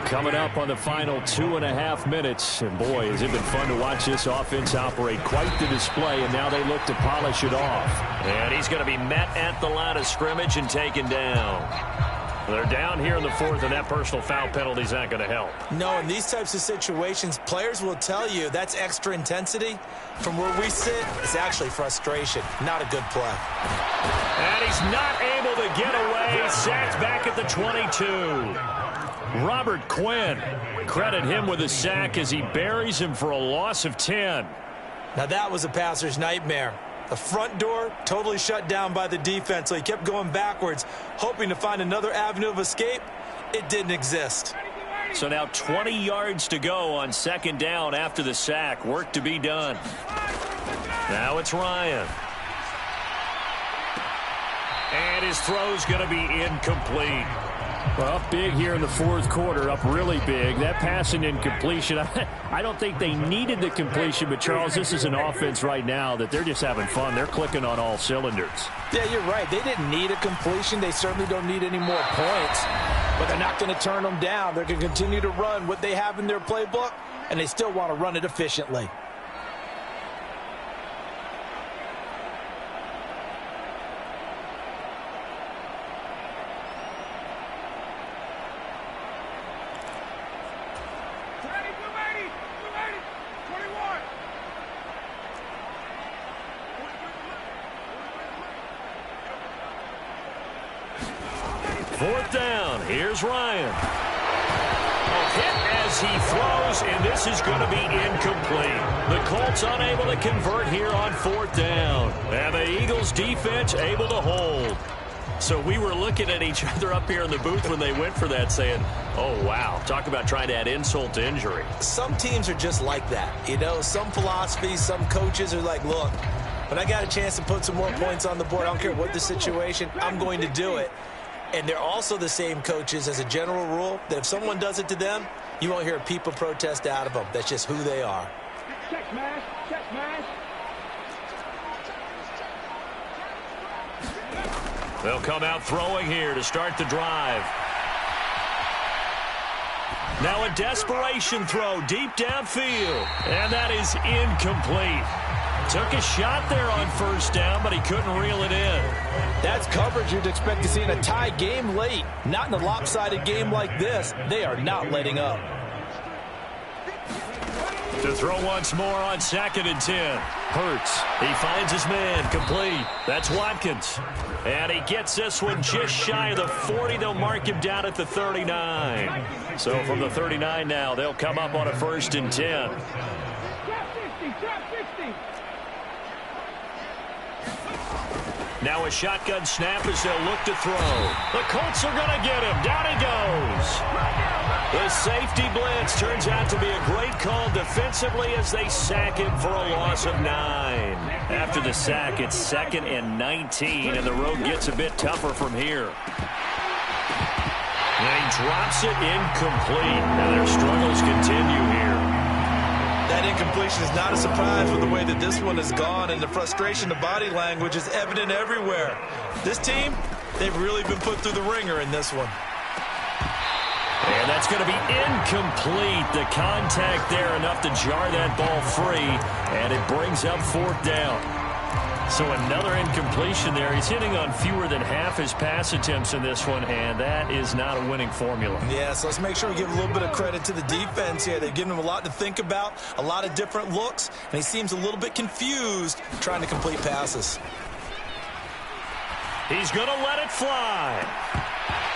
Coming up on the final 2.5 minutes. And boy, has it been fun to watch this offense operate. Quite the display, and now they look to polish it off. And he's going to be met at the line of scrimmage and taken down. They're down here in the 4th, and that personal foul penalty is not going to help. No, in these types of situations, players will tell you that's extra intensity. From where we sit, it's actually frustration. Not a good play. And he's not able to get away. Sacked back at the 22. Robert Quinn, credit him with a sack as he buries him for a loss of 10. Now that was a passer's nightmare. The front door totally shut down by the defense, so he kept going backwards, hoping to find another avenue of escape. It didn't exist. So now 20 yards to go on 2nd down after the sack. Work to be done. Now it's Ryan. And his throw's going to be incomplete. Well, up big here in the 4th quarter, up really big. That pass and incompletion, I don't think they needed the completion, but Charles, this is an offense right now that they're just having fun. They're clicking on all cylinders. Yeah, you're right. They didn't need a completion. They certainly don't need any more points, but they're not going to turn them down. They're going to continue to run what they have in their playbook, and they still want to run it efficiently. Fourth down. Here's Ryan. A hit as he throws, and this is going to be incomplete. The Colts unable to convert here on 4th down. And the Eagles defense able to hold. So we were looking at each other up here in the booth when they went for that saying, oh, wow, talk about trying to add insult to injury. Some teams are just like that. You know, some philosophies, some coaches are like, look, when I got a chance to put some more points on the board, I don't care what the situation, I'm going to do it. And they're also the same coaches as a general rule that if someone does it to them, you won't hear a people protest out of them. That's just who they are. Check smash, check smash. They'll come out throwing here to start the drive. Now a desperation throw deep downfield. And that is incomplete. Took a shot there on first down, but he couldn't reel it in. That's coverage you'd expect to see in a tie game late. Not in a lopsided game like this. They are not letting up. To throw once more on 2nd and 10. Hurts. He finds his man. Complete. That's Watkins. And he gets this one just shy of the 40. They'll mark him down at the 39. So from the 39 now, they'll come up on a 1st and 10. Trap 60, trap 60. Now a shotgun snap as they'll look to throw. The Colts are going to get him. Down he goes. The safety blitz turns out to be a great call defensively as they sack him for a loss of 9. After the sack, it's 2nd and 19, and the road gets a bit tougher from here. And he drops it incomplete, and their struggles continue here. That incompletion is not a surprise with the way that this one has gone, and the frustration, the body language is evident everywhere. This team, they've really been put through the ringer in this one. And that's going to be incomplete. The contact there enough to jar that ball free, and it brings up 4th down. So another incompletion there. He's hitting on fewer than half his pass attempts in this one, and that is not a winning formula. Yes, let's make sure we give a little bit of credit to the defense here. They've given him a lot to think about, a lot of different looks, and he seems a little bit confused trying to complete passes. He's going to let it fly.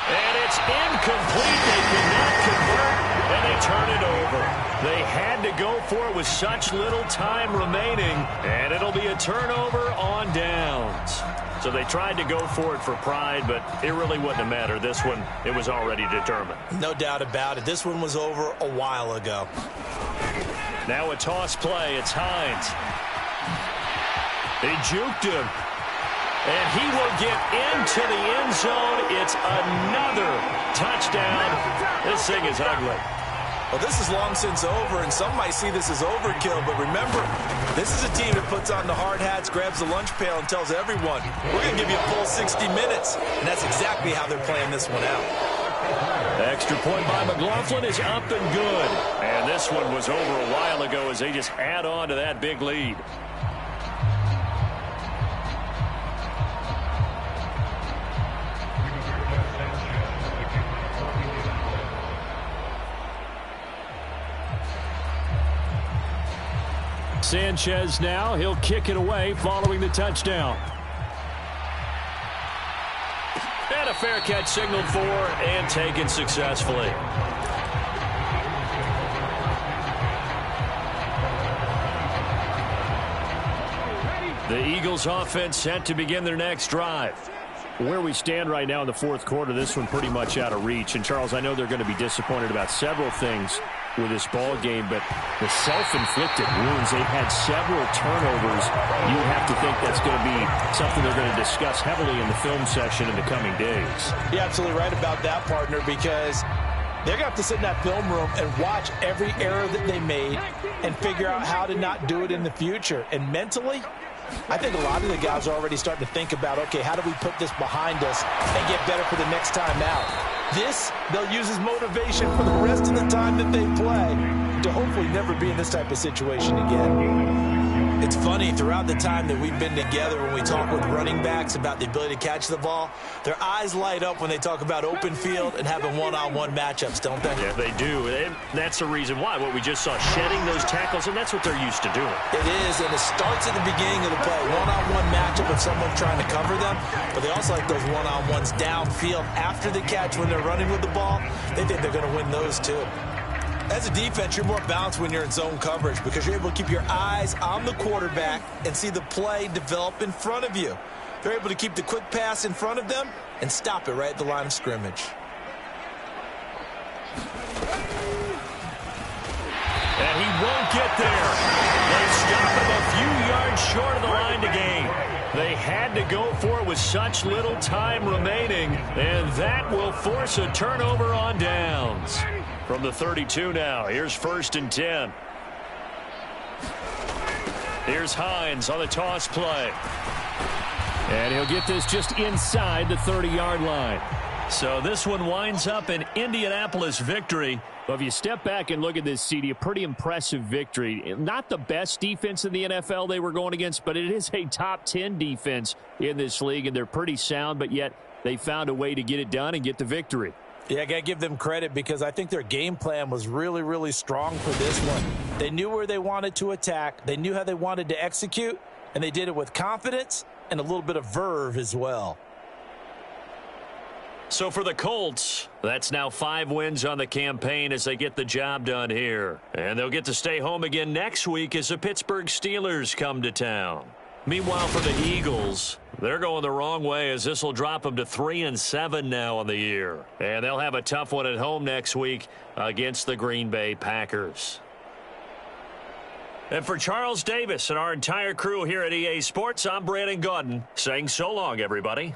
And it's incomplete. They could not convert, and they turn it over. They had to go for it with such little time remaining, and it'll be a turnover on downs. So they tried to go for it for pride, but it really wouldn't have mattered. This one, it was already determined. No doubt about it. This one was over a while ago. Now a toss play. It's Hines. They juked him. And he will get into the end zone. It's another touchdown. This thing is ugly. Well, this is long since over, and some might see this as overkill. But remember, this is a team that puts on the hard hats, grabs the lunch pail, and tells everyone, we're going to give you a full 60 minutes. And that's exactly how they're playing this one out. Extra point by McLaughlin is up and good. And this one was over a while ago as they just add on to that big lead. Sanchez now. He'll kick it away following the touchdown. And a fair catch signaled for and taken successfully. The Eagles offense set to begin their next drive. Where we stand right now in the 4th quarter, this one pretty much out of reach. And, Charles, I know they're going to be disappointed about several things with this ball game, but the self-inflicted wounds, they've had several turnovers. You have to think that's going to be something they're going to discuss heavily in the film session in the coming days. You're absolutely right about that, partner, because they're going to have to sit in that film room and watch every error that they made and figure out how to not do it in the future. And mentally, I think a lot of the guys are already starting to think about, okay, how do we put this behind us and get better for the next time out? This, they'll use as motivation for the rest of the time that they play to hopefully never be in this type of situation again. It's funny, throughout the time that we've been together, when we talk with running backs about the ability to catch the ball, their eyes light up when they talk about open field and having one-on-one matchups, don't they? Yeah, they do. And that's the reason why. What we just saw, shedding those tackles, and that's what they're used to doing. It is, and it starts at the beginning of the play. One-on-one matchup if someone's trying to cover them, but they also like those one-on-ones downfield after the catch when they're running with the ball. They think they're going to win those too. As a defense, you're more balanced when you're in zone coverage because you're able to keep your eyes on the quarterback and see the play develop in front of you. They're able to keep the quick pass in front of them and stop it right at the line of scrimmage. And he won't get there. They stop him a few yards short of the line to gain. had to go for it with such little time remaining, and that will force a turnover on downs. From the 32 now, here's 1st and 10. Here's Hines on the toss play. And he'll get this just inside the 30-yard line. So this one winds up an Indianapolis victory. Well, if you step back and look at this, CD, a pretty impressive victory. Not the best defense in the NFL they were going against, but it is a top 10 defense in this league, and they're pretty sound, but yet they found a way to get it done and get the victory. Yeah, I got to give them credit because I think their game plan was really, really strong for this one. They knew where they wanted to attack. They knew how they wanted to execute, and they did it with confidence and a little bit of verve as well. So for the Colts, that's now 5 wins on the campaign as they get the job done here. And they'll get to stay home again next week as the Pittsburgh Steelers come to town. Meanwhile, for the Eagles, they're going the wrong way as this will drop them to 3-7 now on the year. And they'll have a tough one at home next week against the Green Bay Packers. And for Charles Davis and our entire crew here at EA Sports, I'm Brandon Gaudin saying so long, everybody.